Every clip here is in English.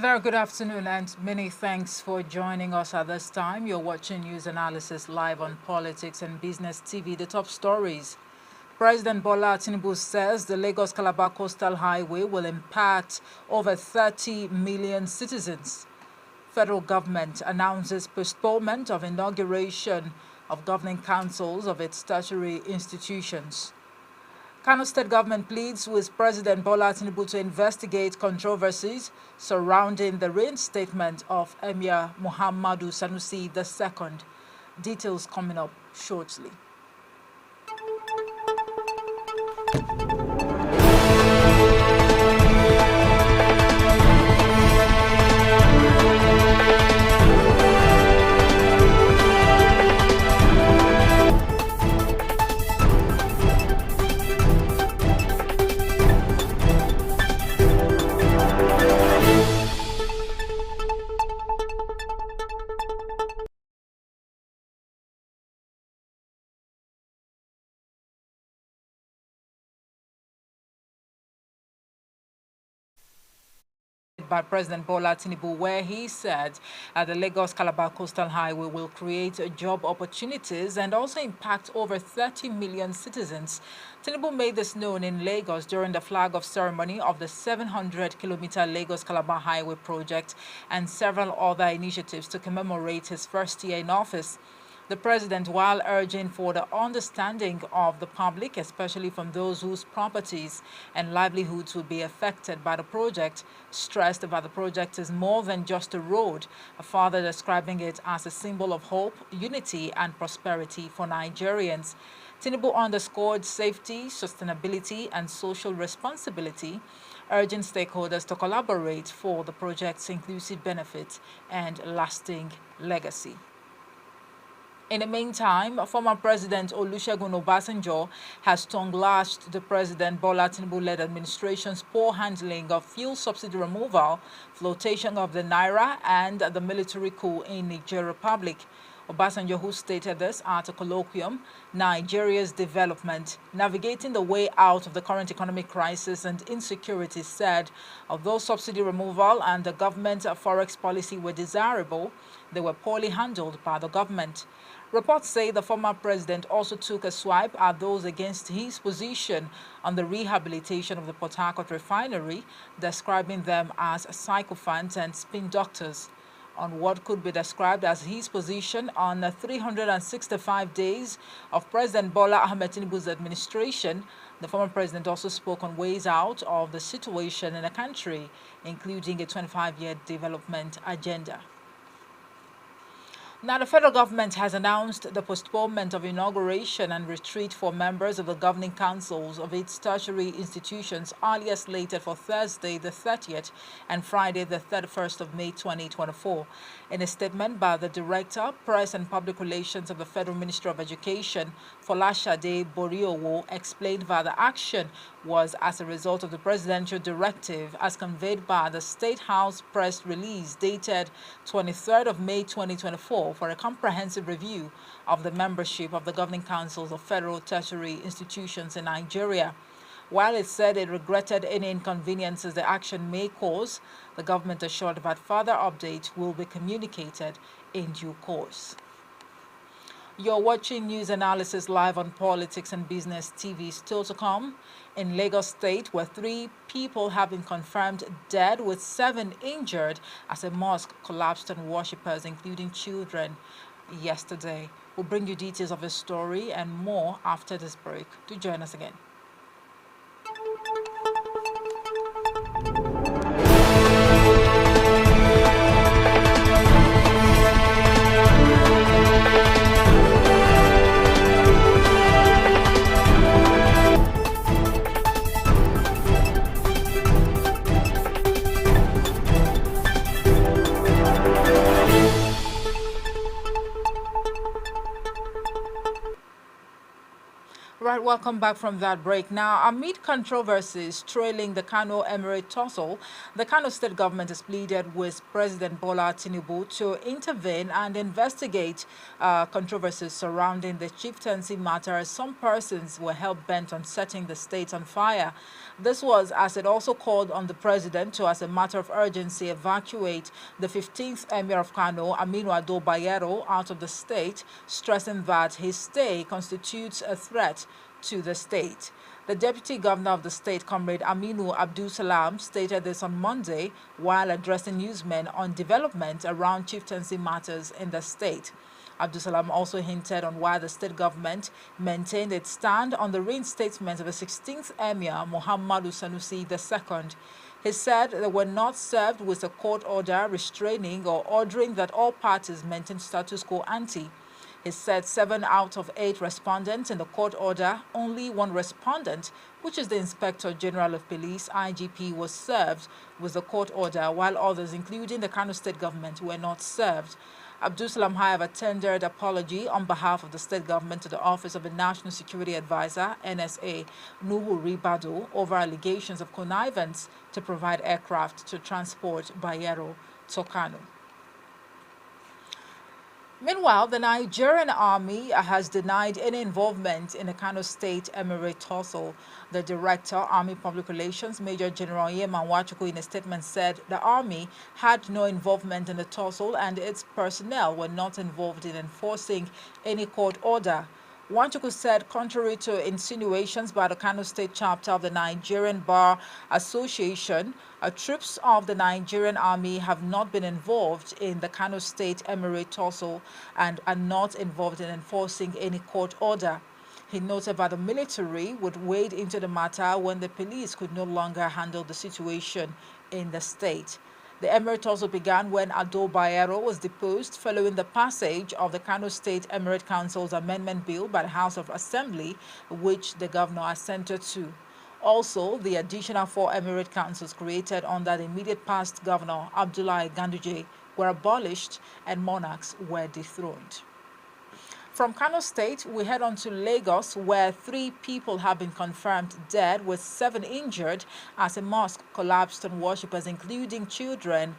A very good afternoon and many thanks for joining us at this time. You're watching news analysis live on Politics and Business TV. The top stories. President Bola Tinubu says the Lagos-Calabar Coastal Highway will impact over 30 million citizens. Federal government announces postponement of inauguration of governing councils of its statutory institutions. Kano State government pleads with President Bola Tinubu to investigate controversies surrounding the reinstatement of Emir Muhammadu Sanusi II. Details coming up shortly. By President Bola Tinubu, where he said the Lagos-Calabar Coastal Highway will create job opportunities and also impact over 30 million citizens. Tinubu made this known in Lagos during the flag-off ceremony of the 700-kilometer Lagos-Calabar Highway project and several other initiatives to commemorate his first year in office. The president, while urging for the understanding of the public, especially from those whose properties and livelihoods will be affected by the project, stressed that the project is more than just a road, further describing it as a symbol of hope, unity, and prosperity for Nigerians. Tinubu underscored safety, sustainability, and social responsibility, urging stakeholders to collaborate for the project's inclusive benefit and lasting legacy. In the meantime, former President Olusegun Obasanjo has tongue-lashed the President Bola Tinubu-led administration's poor handling of fuel subsidy removal, flotation of the Naira, and the military coup in Niger Republic. Obasanjo, who stated this at a colloquium, Nigeria's development, navigating the way out of the current economic crisis and insecurity, said, although subsidy removal and the government forex policy were desirable, they were poorly handled by the government. Reports say the former president also took a swipe at those against his position on the rehabilitation of the Port Harcourt refinery, describing them as sycophants and spin doctors. On what could be described as his position on the 365 days of President Bola Ahmed Tinubu's administration, the former president also spoke on ways out of the situation in the country, including a 25-year development agenda. Now, the federal government has announced the postponement of inauguration and retreat for members of the governing councils of its tertiary institutions, earlier slated for Thursday the 30th and Friday the 31st of May 2024. In a statement by the Director, Press and Public Relations of the Federal Ministry of Education, Folashade Boriowo, explained that the action was as a result of the presidential directive as conveyed by the State House press release dated 23rd of May 2024 for a comprehensive review of the membership of the governing councils of federal tertiary institutions in Nigeria. While it said it regretted any inconveniences the action may cause, the government assured that further updates will be communicated in due course. You're watching news analysis live on Politics and Business TV. Still to come, in Lagos State, where 3 people have been confirmed dead with 7 injured as a mosque collapsed on worshippers, including children, yesterday. We'll bring you details of the story and more after this break. Do join us again. welcome back from that break. Now, amid controversies trailing the Kano Emirate tussle, the Kano state government has pleaded with President Bola Tinubu to intervene and investigate controversies surrounding the chieftaincy matter, as some persons were hell-bent on setting the state on fire. This was as it also called on the president to, as a matter of urgency, evacuate the 15th Emir of Kano, Aminu Ado Bayero, out of the state, stressing that his stay constitutes a threat to the state. The deputy governor of the state, Comrade Aminu Abdul Salam, stated this on Monday while addressing newsmen on development around chieftaincy matters in the state. Abdul Salam also hinted on why the state government maintained its stand on the reinstatement of the 16th Emir, Muhammadu Sanusi II. He said they were not served with a court order restraining or ordering that all parties maintain status quo ante. He said 7 out of 8 respondents in the court order, only one respondent, which is the Inspector General of Police, IGP, was served with the court order, while others, including the Kano state government, were not served. Abdul Salam, however, tendered apology on behalf of the state government to the Office of the National Security Advisor, NSA, Nuhu Ribadu, over allegations of connivance to provide aircraft to transport Bayero to Kano. Meanwhile, the Nigerian army has denied any involvement in the Kano State Emirate tussle. The Director, Army Public Relations, Major General Yeman Wachuku, in a statement said the army had no involvement in the tussle and its personnel were not involved in enforcing any court order. Wanchuku said, contrary to insinuations by the Kano State chapter of the Nigerian Bar Association, troops of the Nigerian Army have not been involved in the Kano State Emirate tussle and are not involved in enforcing any court order. He noted that the military would wade into the matter when the police could no longer handle the situation in the state. The emirate also began when Ado Bayero was deposed following the passage of the Kano State Emirate Council's amendment bill by the House of Assembly, which the governor assented to. Also, the additional 4 emirate councils created under the immediate past governor, Abdullahi Ganduje, were abolished and monarchs were dethroned. From Kano State, we head on to Lagos, where 3 people have been confirmed dead, with 7 injured as a mosque collapsed on worshippers, including children,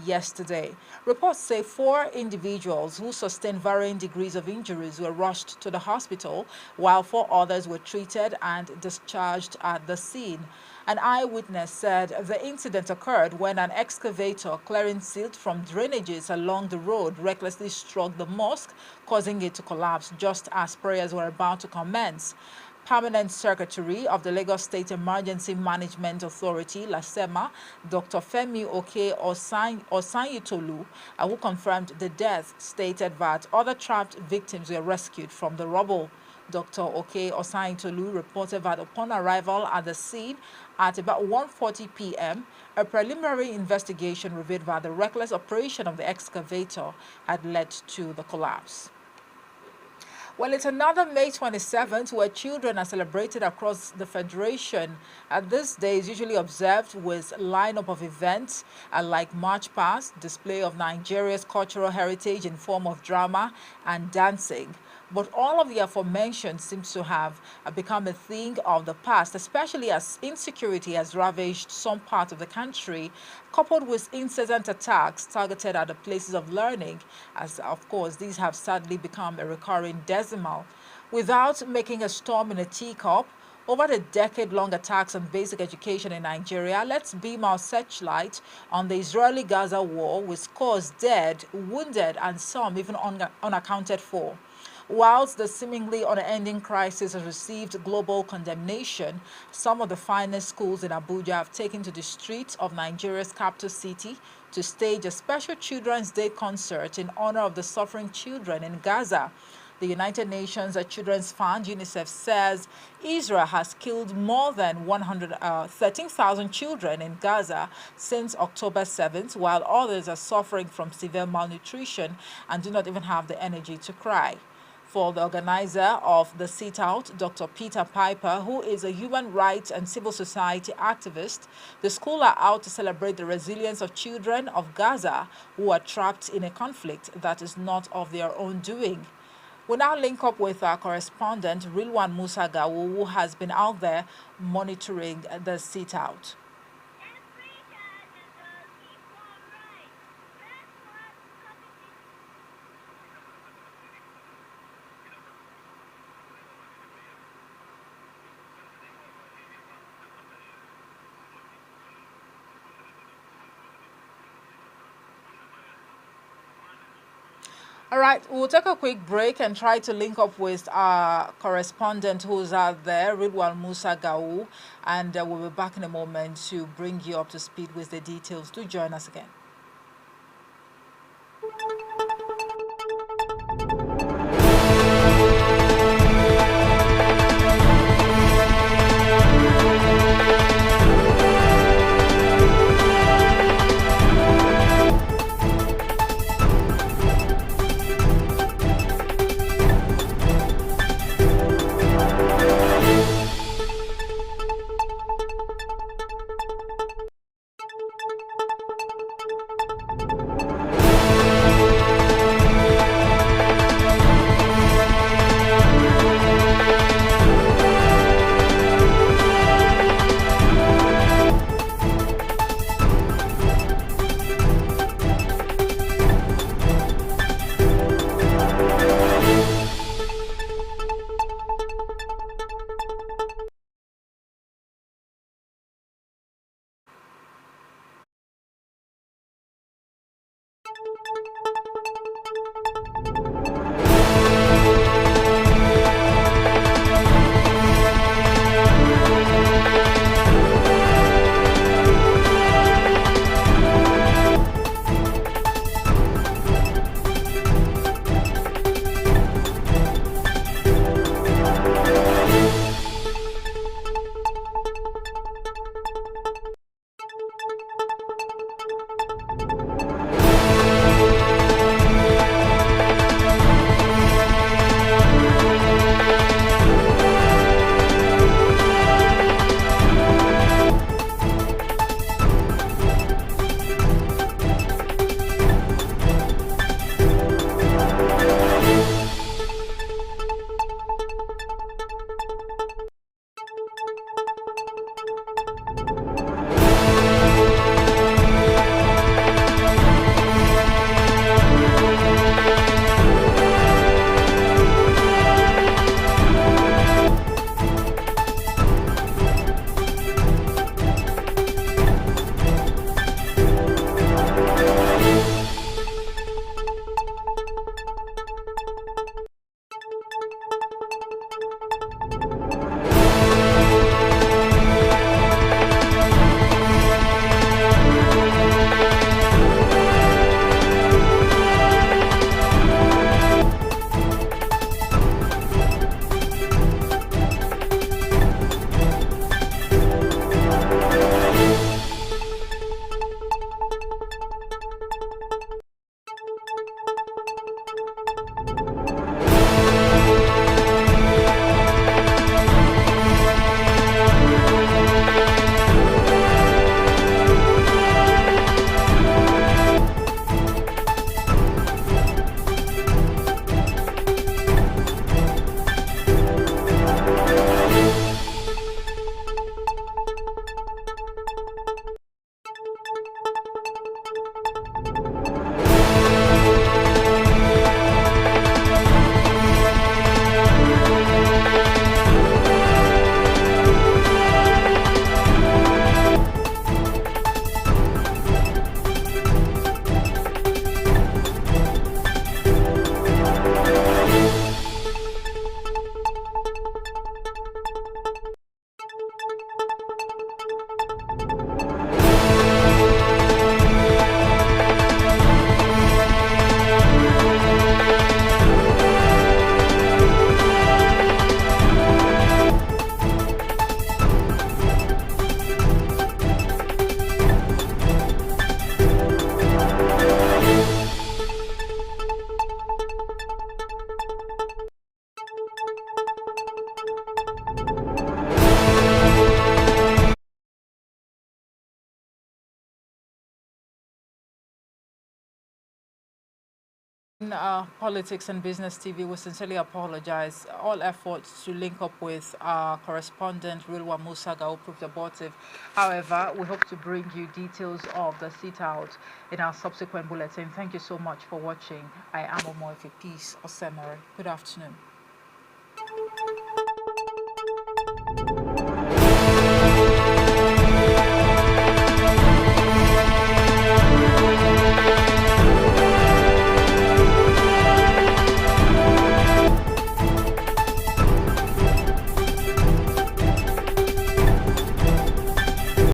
yesterday. Reports say 4 individuals who sustained varying degrees of injuries were rushed to the hospital, while 4 others were treated and discharged at the scene. An eyewitness said the incident occurred when an excavator clearing silt from drainages along the road recklessly struck the mosque, causing it to collapse just as prayers were about to commence. Permanent Secretary of the Lagos State Emergency Management Authority, LASEMA, Dr. Femi Oke Osanyitolu, who confirmed the death, stated that other trapped victims were rescued from the rubble. Dr. Oke Osanyitolu reported that upon arrival at the scene at about 1:40 p.m., a preliminary investigation revealed that the reckless operation of the excavator had led to the collapse. Well, it's another May 27th where children are celebrated across the Federation. This day is usually observed with a lineup of events like march past, display of Nigeria's cultural heritage in form of drama and dancing. But all of the aforementioned seems to have become a thing of the past, especially as insecurity has ravaged some parts of the country, coupled with incessant attacks targeted at the places of learning, as of course these have sadly become a recurring decimal. Without making a storm in a teacup, over the decade-long attacks on basic education in Nigeria, let's beam our searchlight on the Israeli-Gaza war, with scores dead, wounded, and some even unaccounted for. Whilst the seemingly unending crisis has received global condemnation, some of the finest schools in Abuja have taken to the streets of Nigeria's capital city to stage a special Children's Day concert in honor of the suffering children in Gaza. The United Nations Children's Fund, UNICEF, says Israel has killed more than 13,000 children in Gaza since October 7th, while others are suffering from severe malnutrition and do not even have the energy to cry. For the organizer of the sit-out, Dr. Peter Piper, who is a human rights and civil society activist, the school are out to celebrate the resilience of children of Gaza who are trapped in a conflict that is not of their own doing. We'll now link up with our correspondent, Rilwan Musa Gawu, who has been out there monitoring the sit-out. All right, we'll take a quick break and try to link up with our correspondent who's out there, Ridwan Musa Gawu, and we'll be back in a moment to bring you up to speed with the details. Do join us again. team Politics and Business TV, we sincerely apologize. All efforts to link up with our correspondent, Rilwa Musaga, will proved abortive. However, we hope to bring you details of the sit-out in our subsequent bulletin. Thank you so much for watching. I am Omoife Peace Osemere. Good afternoon.